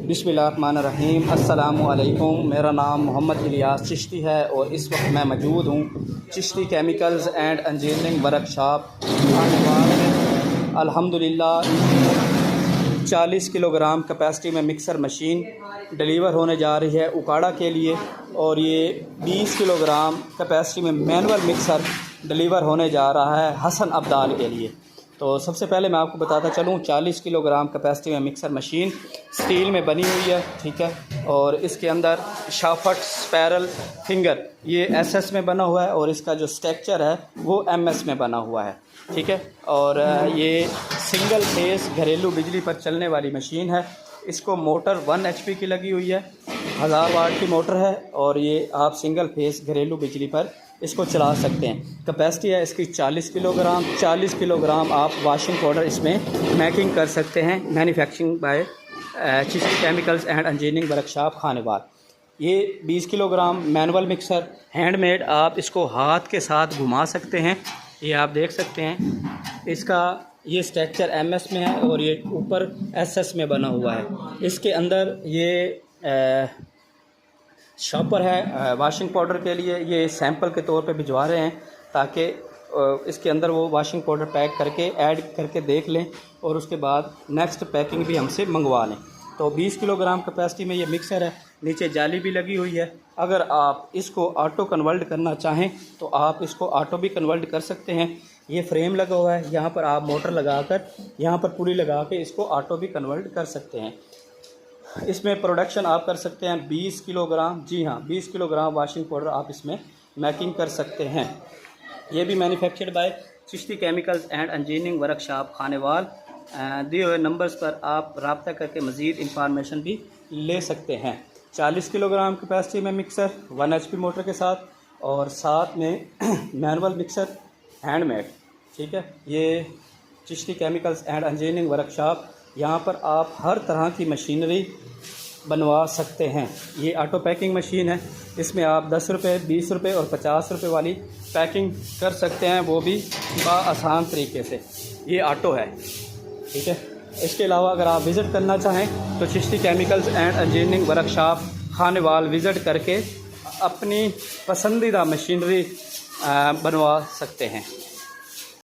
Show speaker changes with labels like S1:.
S1: बिस्मिल्लाहिर्रहमानिर्रहीम। अस्सलामुअलैकुम। मेरा नाम मोहम्मद इलियास चिश्ती है और इस वक्त मैं मौजूद हूँ Chishti chemicals and engineering workshop में। अल्हम्दुलिल्लाह 40 किलोग्राम कैपेसिटी में मिक्सर मशीन डिलीवर होने जा रही है उकाड़ा के लिए, और ये 20 किलोग्राम कैपेसिटी में मैनुअल मिक्सर डिलीवर होने जा रहा है हसन अब्दाल के लिए। तो सबसे पहले मैं आपको बताता चलूँ, 40 किलोग्राम कैपेसिटी में मिक्सर मशीन स्टील में बनी हुई है, ठीक है। और इसके अंदर शाफट स्पैरल फिंगर ये एसएस में बना हुआ है और इसका जो स्ट्रक्चर है वो एमएस में बना हुआ है, ठीक है। और ये सिंगल फेस घरेलू बिजली पर चलने वाली मशीन है। इसको मोटर 1 HP की लगी हुई है, 1000 वाट की मोटर है, और ये आप सिंगल फेस घरेलू बिजली पर इसको चला सकते हैं। कैपेसिटी है इसकी 40 किलोग्राम। 40 किलोग्राम आप वॉशिंग पाउडर इसमें मैकिंग कर सकते हैं। Manufacturing bye Chishti chemicals and engineering workshop Khanewal. ये 20 किलोग्राम मैनुअल मिक्सर हैंडमेड, आप इसको हाथ के साथ घुमा सकते हैं। ये आप देख सकते हैं, इसका ये स्ट्रक्चर एमएस में है और ये ऊपर एसएस में बना हुआ है। इसके अंदर ये शॉपर है वॉशिंग पाउडर के लिए। ये सैंपल के तौर पे भिजवा रहे हैं ताकि इसके अंदर वो वॉशिंग पाउडर पैक करके ऐड करके देख लें और उसके बाद नेक्स्ट पैकिंग भी हमसे मंगवा लें। तो 20 किलोग्राम कैपेसिटी में ये मिक्सर है। नीचे जाली भी लगी हुई है। अगर आप इसको ऑटो कन्वर्ट करना चाहें तो आप इसको ऑटो भी कन्वर्ट कर सकते हैं। ये फ्रेम लगा हुआ है, यहाँ पर आप मोटर लगाकर यहाँ पर पुली लगा के इसको ऑटो भी कन्वर्ट कर सकते हैं। इसमें प्रोडक्शन आप कर सकते हैं 20 किलोग्राम, जी हाँ 20 किलोग्राम वॉशिंग पाउडर आप इसमें मैकिंग कर सकते हैं। ये भी manufactured by Chishti chemicals and engineering workshop Khanewal. दिए हुए नंबर्स पर आप रब्ता करके मज़ीद इंफॉर्मेशन भी ले सकते हैं। 40 किलोग्राम कैपेसिटी में मिक्सर 1 HP मोटर के साथ, और साथ में मैनुअल मिक्सर हैंडमेड, ठीक है। ये Chishti chemicals and engineering workshop, यहाँ पर आप हर तरह की मशीनरी बनवा सकते हैं। ये ऑटो पैकिंग मशीन है, इसमें आप 10 रुपये, 20 रुपये और 50 रुपये वाली पैकिंग कर सकते हैं, वो भी आसान तरीके से। ये ऑटो है, ठीक है। इसके अलावा अगर आप विज़िट करना चाहें तो Chishti chemicals and engineering workshop Khanewal visit करके अपनी पसंदीदा मशीनरी बनवा सकते हैं।